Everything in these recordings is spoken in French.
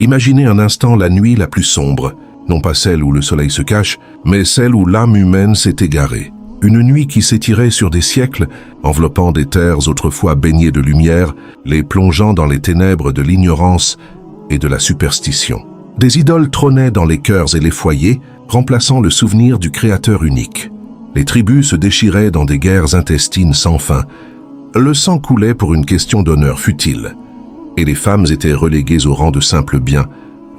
Imaginez un instant la nuit la plus sombre, non pas celle où le soleil se cache, mais celle où l'âme humaine s'est égarée. Une nuit qui s'étirait sur des siècles, enveloppant des terres autrefois baignées de lumière, les plongeant dans les ténèbres de l'ignorance et de la superstition. Des idoles trônaient dans les cœurs et les foyers, remplaçant le souvenir du Créateur unique. Les tribus se déchiraient dans des guerres intestines sans fin. Le sang coulait pour une question d'honneur futile, et les femmes étaient reléguées au rang de simples biens,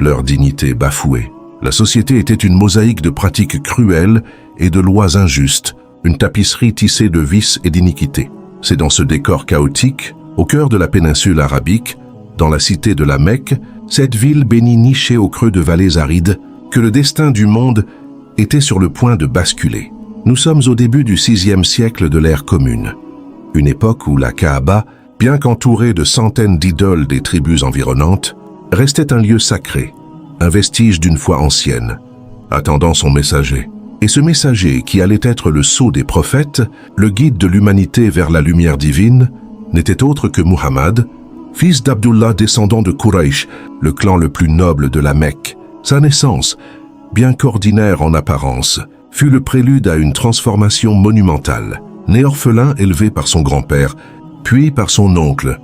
leur dignité bafouée. La société était une mosaïque de pratiques cruelles et de lois injustes, une tapisserie tissée de vices et d'iniquités. C'est dans ce décor chaotique, au cœur de la péninsule arabique, dans la cité de la Mecque, cette ville bénie nichée au creux de vallées arides, que le destin du monde était sur le point de basculer. Nous sommes au début du VIe siècle de l'ère commune, une époque où la Kaaba, bien qu'entourée de centaines d'idoles des tribus environnantes, restait un lieu sacré, un vestige d'une foi ancienne, attendant son messager. Et ce messager, qui allait être le sceau des prophètes, le guide de l'humanité vers la lumière divine, n'était autre que Muhammad, fils d'Abdullah descendant de Quraysh, le clan le plus noble de la Mecque. Sa naissance, bien qu'ordinaire en apparence, fut le prélude à une transformation monumentale. Né orphelin élevé par son grand-père, puis par son oncle,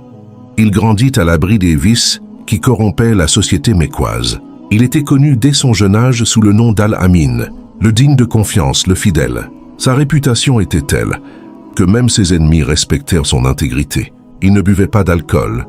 il grandit à l'abri des vices qui corrompaient la société mécoise. Il était connu dès son jeune âge sous le nom d'Al-Amin, le digne de confiance, le fidèle. Sa réputation était telle que même ses ennemis respectèrent son intégrité. Il ne buvait pas d'alcool,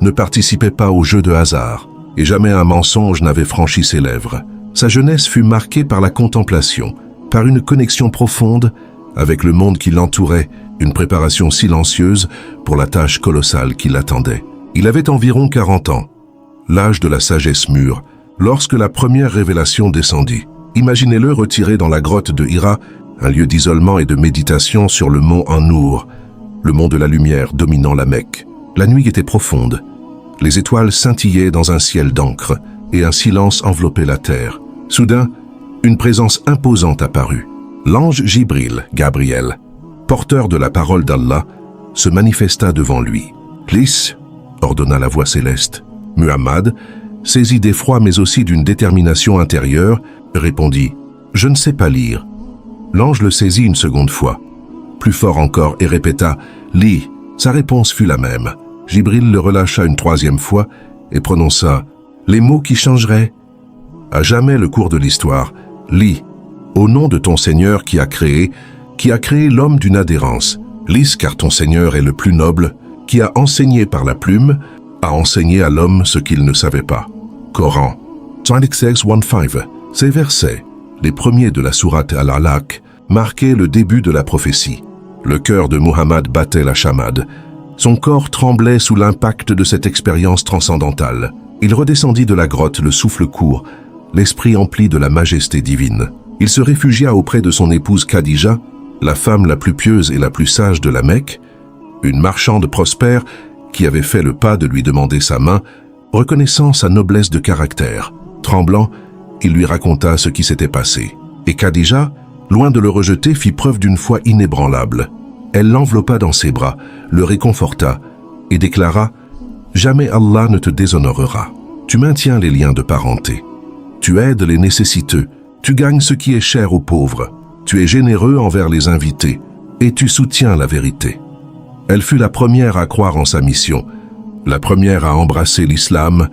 ne participait pas aux jeux de hasard, et jamais un mensonge n'avait franchi ses lèvres. Sa jeunesse fut marquée par la contemplation, par une connexion profonde avec le monde qui l'entourait, une préparation silencieuse pour la tâche colossale qui l'attendait. Il avait environ 40 ans, l'âge de la sagesse mûre, lorsque la première révélation descendit. Imaginez-le retiré dans la grotte de Hira, un lieu d'isolement et de méditation sur le mont An-Nour, le mont de la lumière dominant la Mecque. La nuit était profonde. Les étoiles scintillaient dans un ciel d'encre et un silence enveloppait la terre. Soudain, une présence imposante apparut. L'ange Jibril, Gabriel, porteur de la parole d'Allah, se manifesta devant lui. « Lis » ordonna la voix céleste. Muhammad, saisi d'effroi mais aussi d'une détermination intérieure, répondit « Je ne sais pas lire ». L'ange le saisit une seconde fois, plus fort encore, et répéta « Lis ». Sa réponse fut la même. Jibril le relâcha une troisième fois et prononça « Les mots qui changeraient ». À jamais le cours de l'histoire, lis, au nom de ton Seigneur qui a créé l'homme d'une adhérence. Lis car ton Seigneur est le plus noble, qui a enseigné par la plume, a enseigné à l'homme ce qu'il ne savait pas. Coran 26:15. Ces versets, les premiers de la sourate Al-Alaq, marquaient le début de la prophétie. Le cœur de Muhammad battait la chamade. Son corps tremblait sous l'impact de cette expérience transcendantale. Il redescendit de la grotte, le souffle court, l'esprit empli de la majesté divine. Il se réfugia auprès de son épouse Khadija, la femme la plus pieuse et la plus sage de la Mecque, une marchande prospère qui avait fait le pas de lui demander sa main, reconnaissant sa noblesse de caractère. Tremblant, il lui raconta ce qui s'était passé. Et Khadija, loin de le rejeter, fit preuve d'une foi inébranlable. Elle l'enveloppa dans ses bras, le réconforta et déclara « Jamais Allah ne te déshonorera. Tu maintiens les liens de parenté. Tu aides les nécessiteux. Tu gagnes ce qui est cher aux pauvres. Tu es généreux envers les invités. Et tu soutiens la vérité. » Elle fut la première à croire en sa mission, la première à embrasser l'islam,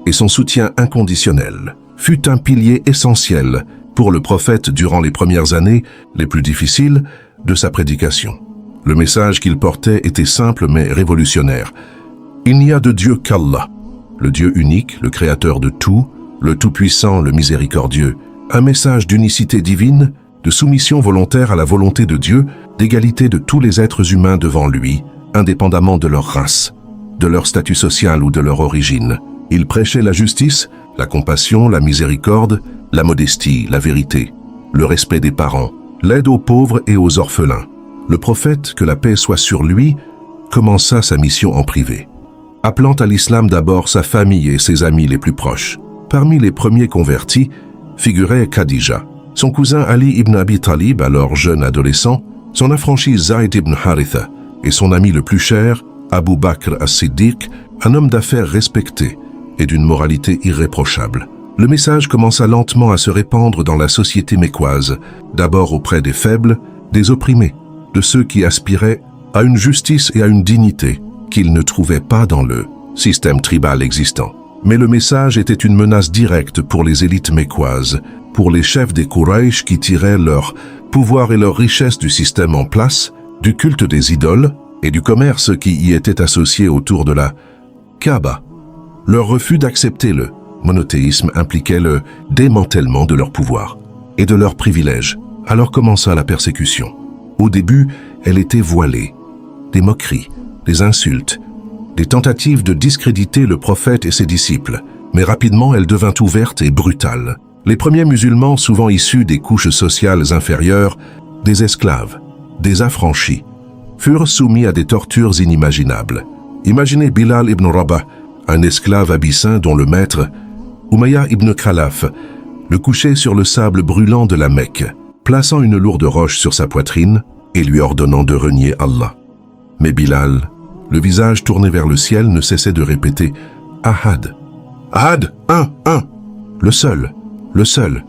et son soutien inconditionnel fut un pilier essentiel pour le prophète durant les premières années, les plus difficiles, de sa prédication. Le message qu'il portait était simple mais révolutionnaire. Il n'y a de Dieu qu'Allah, le Dieu unique, le créateur de tout, le tout-puissant, le miséricordieux. Un message d'unicité divine, de soumission volontaire à la volonté de Dieu, d'égalité de tous les êtres humains devant lui, indépendamment de leur race, de leur statut social ou de leur origine. Il prêchait la justice, la compassion, la miséricorde, la modestie, la vérité, le respect des parents, l'aide aux pauvres et aux orphelins. Le prophète, que la paix soit sur lui, commença sa mission en privé, appelant à l'islam d'abord sa famille et ses amis les plus proches. Parmi les premiers convertis figurait Khadija, son cousin Ali ibn Abi Talib, alors jeune adolescent, son affranchi Zayd ibn Haritha et son ami le plus cher, Abu Bakr as-Siddiq, un homme d'affaires respecté et d'une moralité irréprochable. Le message commença lentement à se répandre dans la société mécoise, d'abord auprès des faibles, des opprimés, de ceux qui aspiraient à une justice et à une dignité qu'ils ne trouvaient pas dans le système tribal existant. Mais le message était une menace directe pour les élites mécoises, pour les chefs des Quraysh qui tiraient leur pouvoir et leur richesse du système en place, du culte des idoles et du commerce qui y était associé autour de la Kaaba. Leur refus d'accepter le monothéisme impliquait le démantèlement de leur pouvoir et de leurs privilèges. Alors commença la persécution. Au début, elle était voilée. Des moqueries, des insultes, des tentatives de discréditer le prophète et ses disciples. Mais rapidement, elle devint ouverte et brutale. Les premiers musulmans, souvent issus des couches sociales inférieures, des esclaves, des affranchis, furent soumis à des tortures inimaginables. Imaginez Bilal ibn Rabah, un esclave abyssin dont le maître, Umayya ibn Khalaf, le couchait sur le sable brûlant de la Mecque, plaçant une lourde roche sur sa poitrine et lui ordonnant de renier Allah. Mais Bilal, le visage tourné vers le ciel, ne cessait de répéter « Ahad, Ahad, un, le seul, le seul ».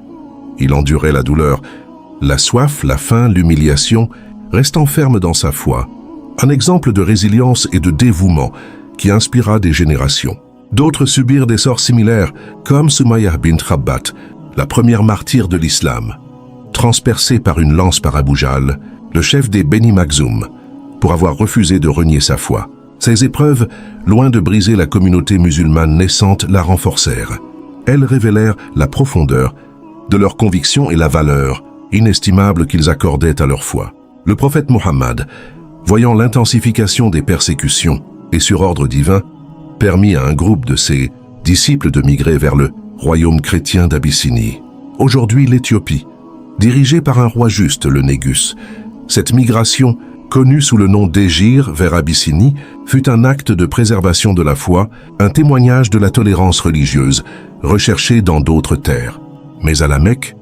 Il endurait la douleur, la soif, la faim, l'humiliation, restant ferme dans sa foi, un exemple de résilience et de dévouement qui inspira des générations. D'autres subirent des sorts similaires, comme Sumayya bint Khabbat, la première martyre de l'islam, transpercée par une lance par Abu Jahl, le chef des Beni Makhzoum, pour avoir refusé de renier sa foi. Ces épreuves, loin de briser la communauté musulmane naissante, la renforcèrent. Elles révélèrent la profondeur de leurs convictions et la valeur inestimable qu'ils accordaient à leur foi. Le prophète Mohammed, voyant l'intensification des persécutions et sur ordre divin, permit à un groupe de ses disciples de migrer vers le royaume chrétien d'Abyssinie. Aujourd'hui l'Éthiopie, dirigée par un roi juste, le Négus. Cette migration, connue sous le nom d'Hégire vers Abyssinie, fut un acte de préservation de la foi, un témoignage de la tolérance religieuse, recherchée dans d'autres terres. Mais à la Mecque,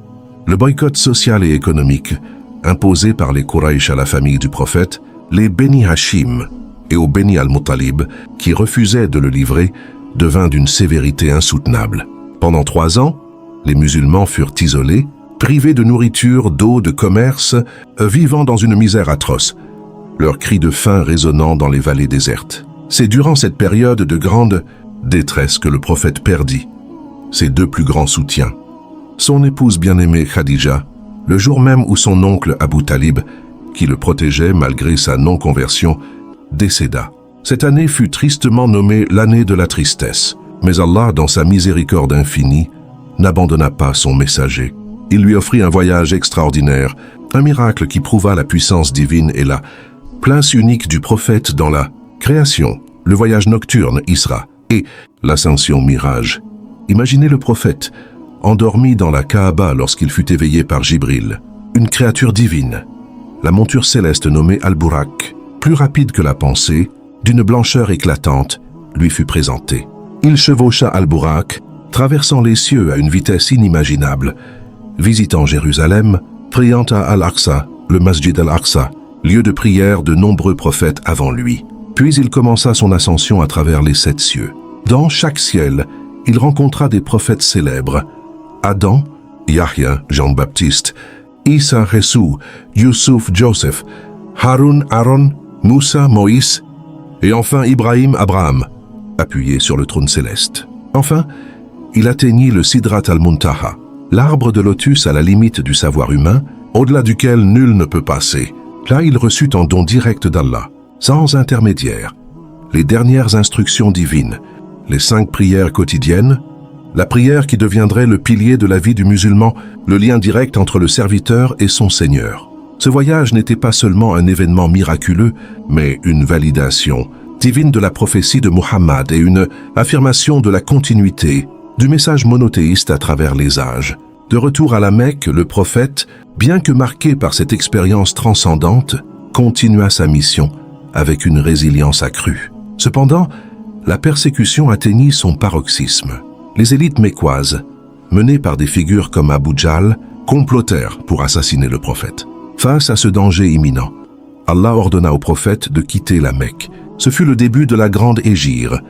le boycott social et économique, imposé par les Quraysh à la famille du prophète, les Beni Hashim et aux Beni al-Muttalib, qui refusaient de le livrer, devint d'une sévérité insoutenable. Pendant 3 ans, les musulmans furent isolés, privés de nourriture, d'eau, de commerce, vivant dans une misère atroce, leurs cris de faim résonnant dans les vallées désertes. C'est durant cette période de grande détresse que le prophète perdit ses 2 plus grands soutiens. Son épouse bien-aimée Khadija, le jour même où son oncle Abu Talib, qui le protégeait malgré sa non-conversion, décéda. Cette année fut tristement nommée l'année de la tristesse. Mais Allah, dans sa miséricorde infinie, n'abandonna pas son messager. Il lui offrit un voyage extraordinaire, un miracle qui prouva la puissance divine et la place unique du prophète dans la création, le voyage nocturne Isra et l'ascension Mirage. Imaginez le prophète, endormi dans la Kaaba lorsqu'il fut éveillé par Jibril, une créature divine, la monture céleste nommée Al-Burak, plus rapide que la pensée, d'une blancheur éclatante, lui fut présentée. Il chevaucha Al-Burak, traversant les cieux à une vitesse inimaginable, visitant Jérusalem, priant à Al-Aqsa, le Masjid Al-Aqsa, lieu de prière de nombreux prophètes avant lui. Puis il commença son ascension à travers les 7 cieux. Dans chaque ciel, il rencontra des prophètes célèbres. Adam, Yahya, Jean-Baptiste, Isa, Jésus, Youssouf, Joseph, Harun, Aaron, Moussa, Moïse, et enfin Ibrahim, Abraham, appuyé sur le trône céleste. Enfin, il atteignit le Sidrat al-Muntaha, l'arbre de lotus à la limite du savoir humain, au-delà duquel nul ne peut passer. Là, il reçut en don direct d'Allah, sans intermédiaire, les dernières instructions divines, les 5 prières quotidiennes, la prière qui deviendrait le pilier de la vie du musulman, le lien direct entre le serviteur et son Seigneur. Ce voyage n'était pas seulement un événement miraculeux, mais une validation divine de la prophétie de Muhammad et une affirmation de la continuité du message monothéiste à travers les âges. De retour à la Mecque, le prophète, bien que marqué par cette expérience transcendante, continua sa mission avec une résilience accrue. Cependant, la persécution atteignit son paroxysme. Les élites mécoises, menées par des figures comme Abu Jahl, complotèrent pour assassiner le prophète. Face à ce danger imminent, Allah ordonna au prophète de quitter la Mecque. Ce fut le début de la grande hégire,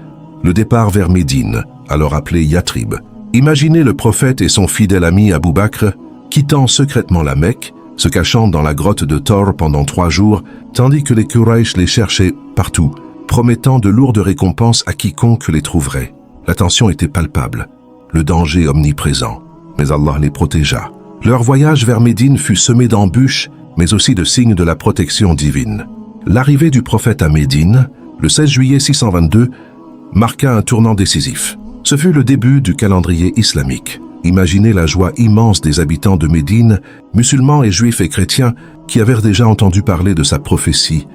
le départ vers Médine, alors appelée Yatrib. Imaginez le prophète et son fidèle ami Abu Bakr quittant secrètement la Mecque, se cachant dans la grotte de Thor pendant 3 jours, tandis que les Quraysh les cherchaient partout, promettant de lourdes récompenses à quiconque les trouverait. La tension était palpable, le danger omniprésent, mais Allah les protégea. Leur voyage vers Médine fut semé d'embûches, mais aussi de signes de la protection divine. L'arrivée du prophète à Médine, le 16 juillet 622, marqua un tournant décisif. Ce fut le début du calendrier islamique. Imaginez la joie immense des habitants de Médine, musulmans et juifs et chrétiens, qui avaient déjà entendu parler de sa prophétie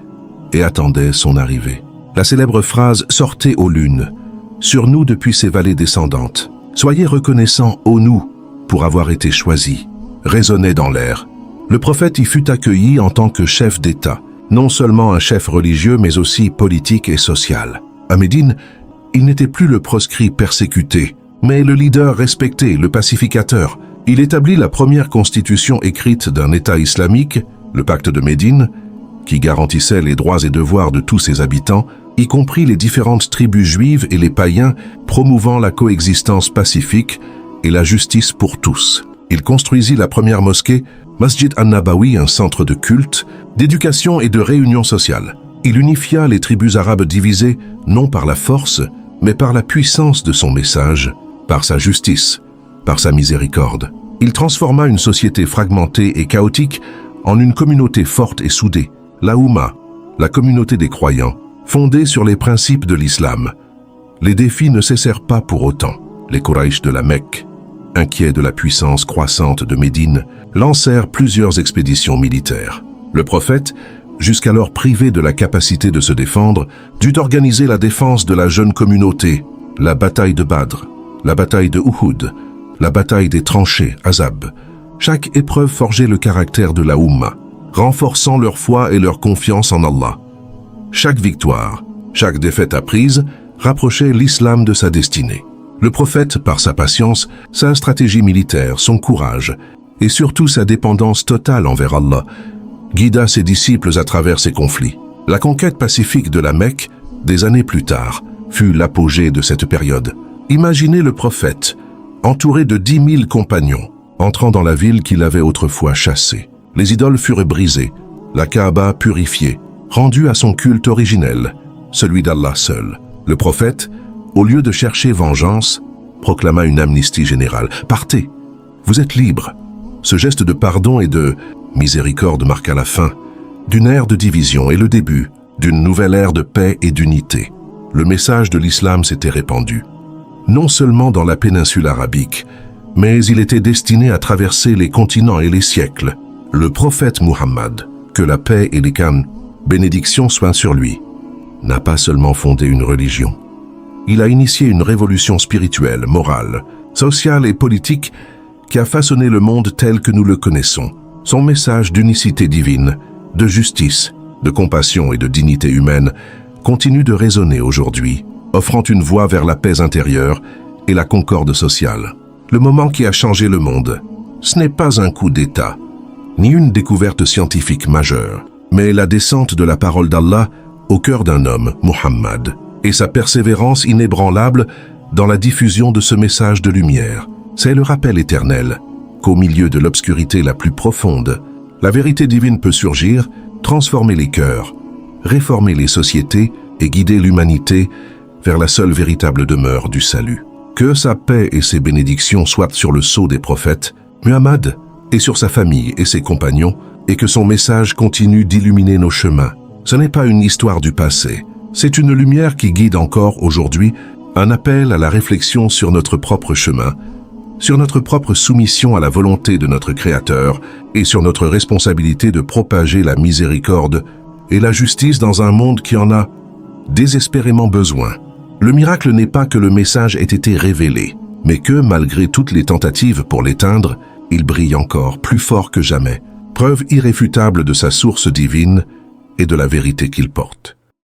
et attendaient son arrivée. La célèbre phrase « Sortez aux lunes » sur nous depuis ces vallées descendantes. Soyez reconnaissants, ô nous, pour avoir été choisis, résonnait dans l'air. Le prophète y fut accueilli en tant que chef d'État, non seulement un chef religieux, mais aussi politique et social. À Médine, il n'était plus le proscrit persécuté, mais le leader respecté, le pacificateur. Il établit la première constitution écrite d'un État islamique, le pacte de Médine, qui garantissait les droits et devoirs de tous ses habitants, y compris les différentes tribus juives et les païens, promouvant la coexistence pacifique et la justice pour tous. Il construisit la première mosquée, Masjid an-Nabawi, un centre de culte, d'éducation et de réunion sociale. Il unifia les tribus arabes divisées, non par la force, mais par la puissance de son message, par sa justice, par sa miséricorde. Il transforma une société fragmentée et chaotique en une communauté forte et soudée, la Oumma, la communauté des croyants, fondée sur les principes de l'islam. Les défis ne cessèrent pas pour autant. Les Quraysh de la Mecque, inquiets de la puissance croissante de Médine, lancèrent plusieurs expéditions militaires. Le prophète, jusqu'alors privé de la capacité de se défendre, dut organiser la défense de la jeune communauté, la bataille de Badr, la bataille de Uhud, la bataille des tranchées, Azab. Chaque épreuve forgeait le caractère de la Oumma, renforçant leur foi et leur confiance en Allah. Chaque victoire, chaque défaite apprise, rapprochait l'islam de sa destinée. Le prophète, par sa patience, sa stratégie militaire, son courage, et surtout sa dépendance totale envers Allah, guida ses disciples à travers ces conflits. La conquête pacifique de la Mecque, des années plus tard, fut l'apogée de cette période. Imaginez le prophète, entouré de 10 000 compagnons, entrant dans la ville qu'il avait autrefois chassée. Les idoles furent brisées, la Kaaba purifiée, rendue à son culte originel, celui d'Allah seul. Le prophète, au lieu de chercher vengeance, proclama une amnistie générale. « Partez, vous êtes libres ». Ce geste de pardon et de miséricorde marqua la fin d'une ère de division et le début d'une nouvelle ère de paix et d'unité. Le message de l'islam s'était répandu, non seulement dans la péninsule arabique, mais il était destiné à traverser les continents et les siècles. Le prophète Muhammad, que la paix et les bénédictions soient sur lui, n'a pas seulement fondé une religion. Il a initié une révolution spirituelle, morale, sociale et politique qui a façonné le monde tel que nous le connaissons. Son message d'unicité divine, de justice, de compassion et de dignité humaine continue de résonner aujourd'hui, offrant une voie vers la paix intérieure et la concorde sociale. Le moment qui a changé le monde, ce n'est pas un coup d'État, ni une découverte scientifique majeure, mais la descente de la parole d'Allah au cœur d'un homme, Muhammad, et sa persévérance inébranlable dans la diffusion de ce message de lumière. C'est le rappel éternel qu'au milieu de l'obscurité la plus profonde, la vérité divine peut surgir, transformer les cœurs, réformer les sociétés et guider l'humanité vers la seule véritable demeure du salut. Que sa paix et ses bénédictions soient sur le sceau des prophètes, Muhammad, et sur sa famille et ses compagnons, et que son message continue d'illuminer nos chemins. Ce n'est pas une histoire du passé, c'est une lumière qui guide encore aujourd'hui, un appel à la réflexion sur notre propre chemin, sur notre propre soumission à la volonté de notre Créateur et sur notre responsabilité de propager la miséricorde et la justice dans un monde qui en a désespérément besoin. Le miracle n'est pas que le message ait été révélé, mais que, malgré toutes les tentatives pour l'éteindre, il brille encore plus fort que jamais, preuve irréfutable de sa source divine et de la vérité qu'il porte.